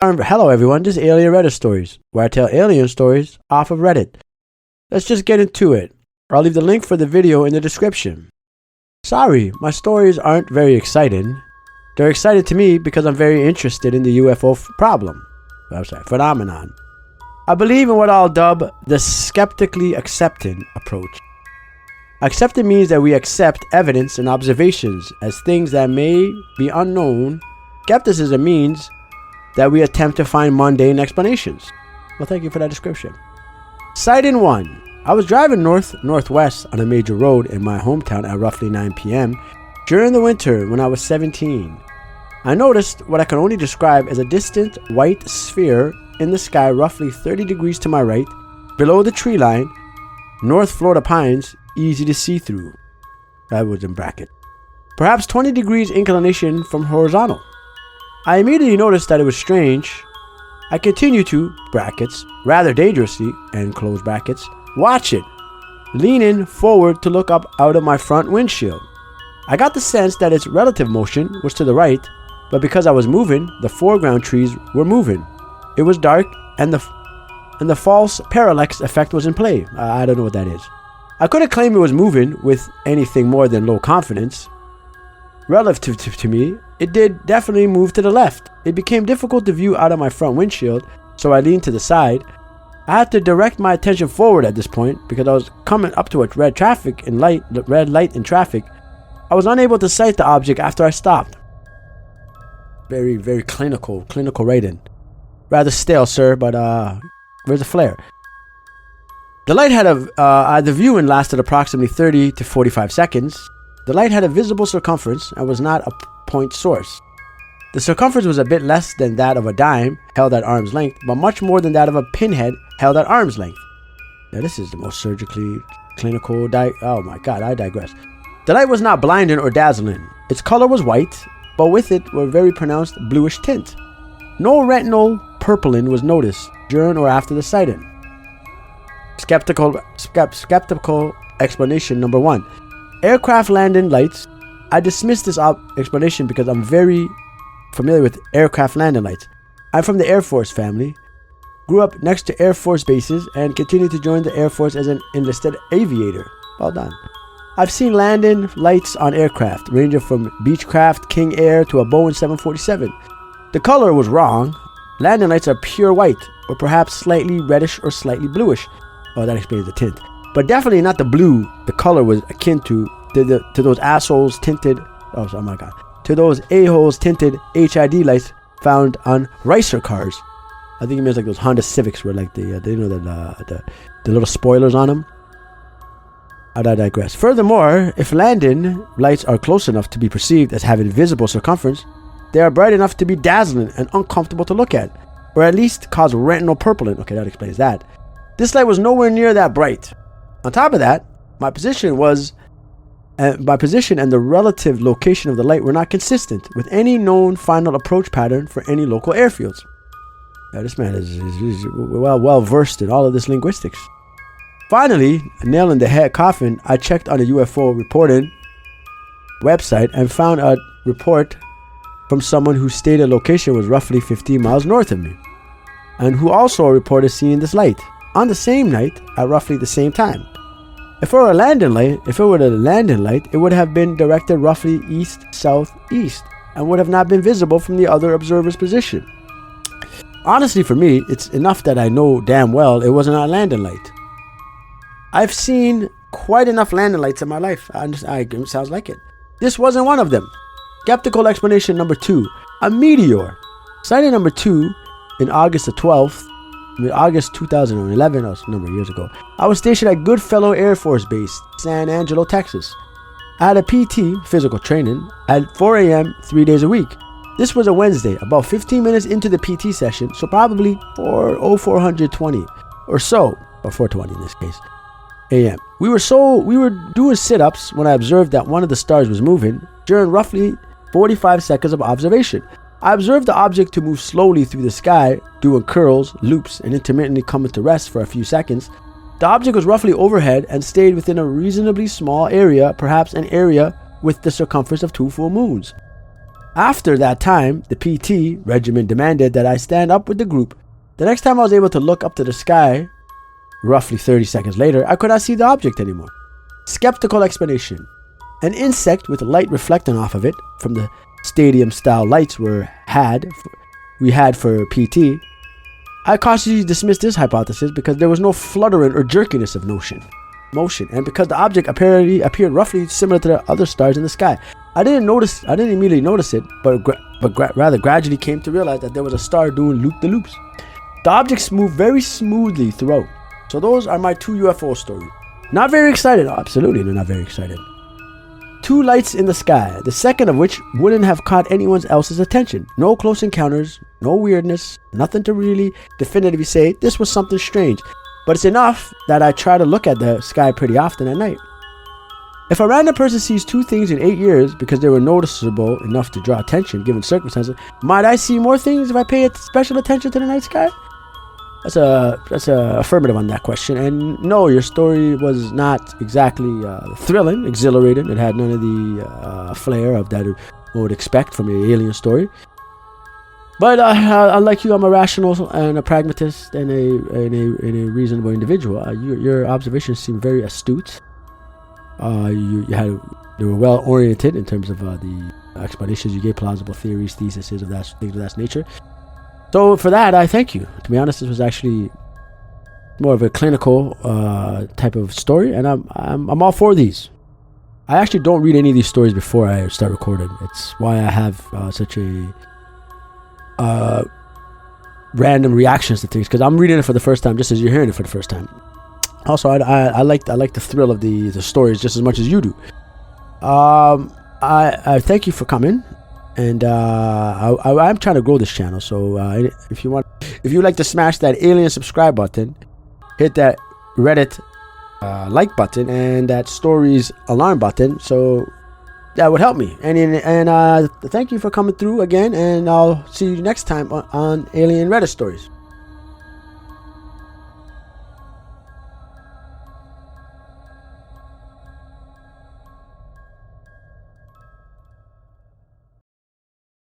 Hello everyone, this is Alien Reddit Stories, where I tell alien stories off of Reddit. Let's just get into it. I'll leave the link for the video in the description. Sorry, my stories aren't very exciting. They're exciting to me because I'm very interested in the UFO phenomenon. I believe in what I'll dub the skeptically accepting approach. Accepting means that we accept evidence and observations as things that may be unknown. Skepticism means that we attempt to find mundane explanations. Well, thank you for that description. Sighting 1. I was driving northwest on a major road in my hometown at roughly 9 p.m. during the winter when I was 17. I noticed what I can only describe as a distant white sphere in the sky roughly 30 degrees to my right, below the tree line, North Florida pines, easy to see through. That was in bracket. Perhaps 20 degrees inclination from horizontal. I immediately noticed that it was strange. I continued to, brackets, rather dangerously, and close brackets, watch it, leaning forward to look up out of my front windshield. I got the sense that its relative motion was to the right, but because I was moving, the foreground trees were moving. It was dark, and the false parallax effect was in play. I don't know what that is. I couldn't claim it was moving with anything more than low confidence. Relative to me, it did definitely move to the left. It became difficult to view out of my front windshield, so I leaned to the side. I had to direct my attention forward at this point because I was coming up to a red light in traffic. I was unable to sight the object after I stopped. Very, very clinical writing. Rather stale, sir, but where's the flair? The light had the viewing lasted approximately 30 to 45 seconds. The light had a visible circumference and was not a point source. The circumference was a bit less than that of a dime held at arm's length, but much more than that of a pinhead held at arm's length. Now this is the most surgically clinical oh my god, I digress. The light was not blinding or dazzling. Its color was white, but with it were very pronounced bluish tint. No retinal purpling was noticed during or after the sighting. Skeptical explanation number 1. Aircraft landing lights. I dismiss this explanation because I'm very familiar with aircraft landing lights. I'm from the Air Force family, grew up next to Air Force bases, and continued to join the Air Force as an enlisted aviator. Well done. I've seen landing lights on aircraft, ranging from Beechcraft King Air to a Boeing 747. The color was wrong. Landing lights are pure white, or perhaps slightly reddish or slightly bluish. Oh, that explains the tint. But definitely not the blue the color was akin to those assholes tinted, oh my god, to those a-holes tinted HID lights found on racer cars. I think it means like those Honda Civics where like the little spoilers on them. I digress. Furthermore, if landing lights are close enough to be perceived as having visible circumference, they are bright enough to be dazzling and uncomfortable to look at, or at least cause retinal purpling. Okay, that explains that. This light was nowhere near that bright. On top of that, my position and the relative location of the light were not consistent with any known final approach pattern for any local airfields. Now, this man is well versed in all of this linguistics. Finally, nail in the head coffin, I checked on a UFO reporting website and found a report from someone whose stated location was roughly 15 miles north of me, and who also reported seeing this light on the same night at roughly the same time. If it were a landing light, it would have been directed roughly east-southeast and would have not been visible from the other observer's position. Honestly, for me, it's enough that I know damn well it wasn't a landing light. I've seen quite enough landing lights in my life. It sounds like it. This wasn't one of them. Skeptical explanation number 2. A meteor. Sighting number 2 in August 2011, that was a number of years ago. I was stationed at Goodfellow Air Force Base, San Angelo, Texas. I had a PT, physical training, at 4 a.m. 3 days a week. This was a Wednesday, about 15 minutes into the PT session, so probably 420 or so, or 420 in this case, a.m. We were doing sit-ups when I observed that one of the stars was moving during roughly 45 seconds of observation. I observed the object to move slowly through the sky, doing curls, loops, and intermittently coming to rest for a few seconds. The object was roughly overhead and stayed within a reasonably small area, perhaps an area with the circumference of 2 full moons. After that time, the PT regimen demanded that I stand up with the group. The next time I was able to look up to the sky, roughly 30 seconds later, I could not see the object anymore. Skeptical explanation. An insect with light reflecting off of it from the stadium-style lights we had for PT. I cautiously dismissed this hypothesis because there was no fluttering or jerkiness of motion, and because the object appeared roughly similar to the other stars in the sky. I didn't immediately notice it, but rather gradually came to realize that there was a star doing loop-the-loops. The objects moved very smoothly throughout. So those are my 2 UFO stories. Not very excited. Oh, absolutely not very excited. 2 lights in the sky, the second of which wouldn't have caught anyone else's attention. No close encounters, no weirdness, nothing to really definitively say this was something strange. But it's enough that I try to look at the sky pretty often at night. If a random person sees 2 things in 8 years because they were noticeable enough to draw attention given circumstances, might I see more things if I pay special attention to the night sky? That's a affirmative on that question. And no, your story was not exactly thrilling, exhilarating. It had none of the flair of that one would expect from an alien story. But unlike you, I'm a rational and a pragmatist and a reasonable individual. Your observations seem very astute. They were well oriented in terms of the explanations you gave, plausible theories, theses of that things of that nature. So for that, I thank you. To be honest, this was actually more of a clinical type of story, and I'm all for these. I actually don't read any of these stories before I start recording. It's why I have such a random reactions to things, because I'm reading it for the first time, just as you're hearing it for the first time. Also, I like the thrill of the stories just as much as you do. I thank you for coming. And I'm trying to grow this channel, so if you like to smash that alien subscribe button, hit that Reddit like button and that stories alarm button, so that would help me. And thank you for coming through again, and I'll see you next time on Alien Reddit Stories.